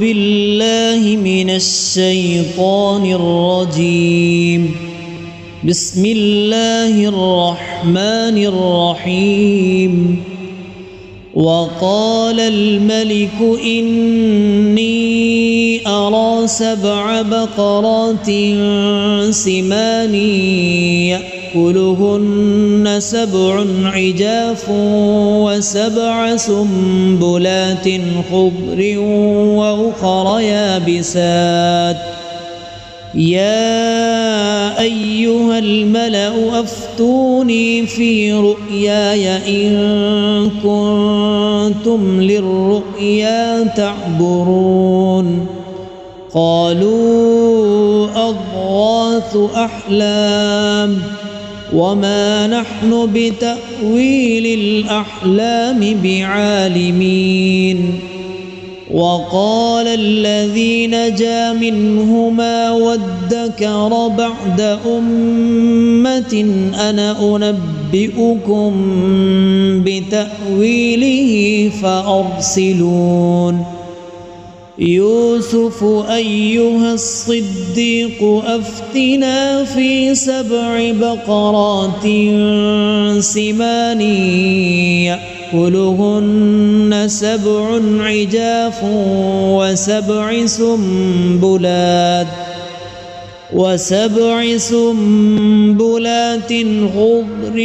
بالله من الشيطان الرجيم. بسم الله الرحمن الرحيم. وقال الملك إني أرى 7 بقرات سمان يأكلهن 7 عجاف و7 سنبلات خضر وأخر يابسات. يا أيها الملأ أفتوني في رؤياي إن كنتم للرؤيا تعبرون. قالوا أضغاث أحلام وما نحن بتأويل الأحلام بعالمين. وقال الذي نجا منهما وادكر بعد أمة أنا أنبئكم بتأويله فأرسلون. يوسف أيها الصديق أفتنا في 7 بقرات سمان يأكلهن 7 عجاف و7 سنبلات خضر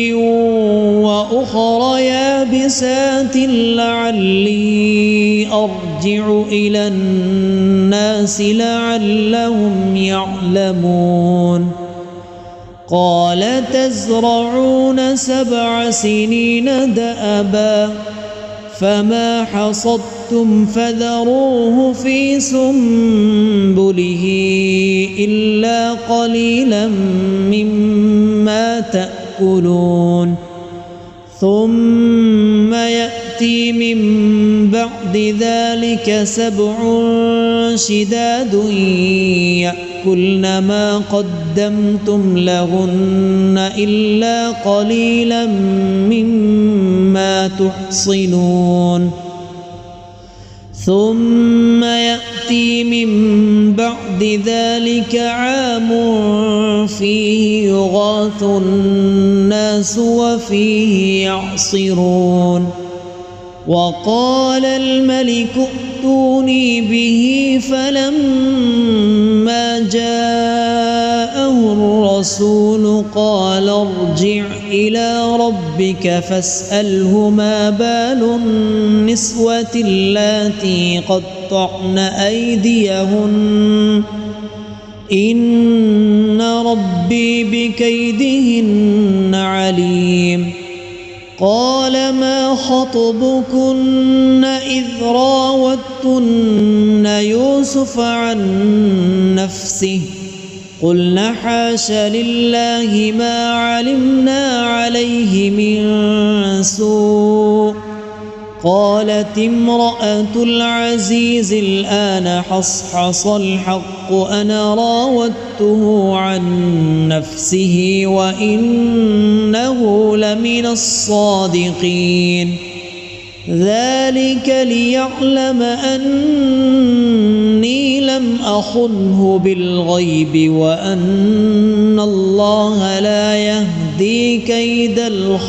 وأخر يابسات لعلي أرجع إلى الناس لعلهم يعلمون. قال تزرعون 7 سنين دأبا فما حصدتم فذروه في سنبله إلا قليلا مما تأكلون. ثم يأتي من بعد ذلك 7 شداد يأكلن ما قدمتم لهن إلا قليلا مما تحصنون. ثم يأتي من بعد ذلك عام فيه يغاث الناس وفيه يعصرون. وقال الملك ائتوني به فلما جاءه الرسول قال ارجع إلى ربك فاسأله ما بال النسوة اللاتي قطعن أيديهن إن ربي بكيدهن عليم. قال ما خطبكن إذ راوتن يوسف عن نفسه قلنا حاش لله ما علمنا عليه من سوء. قالت امرأة العزيز الآن حصحص الحق أنا راودته عن نفسه وإنه لمن الصادقين. ذلك ليعلم أني لم أخنه بالغيب وأن الله لا يهدي كيد الخائنين.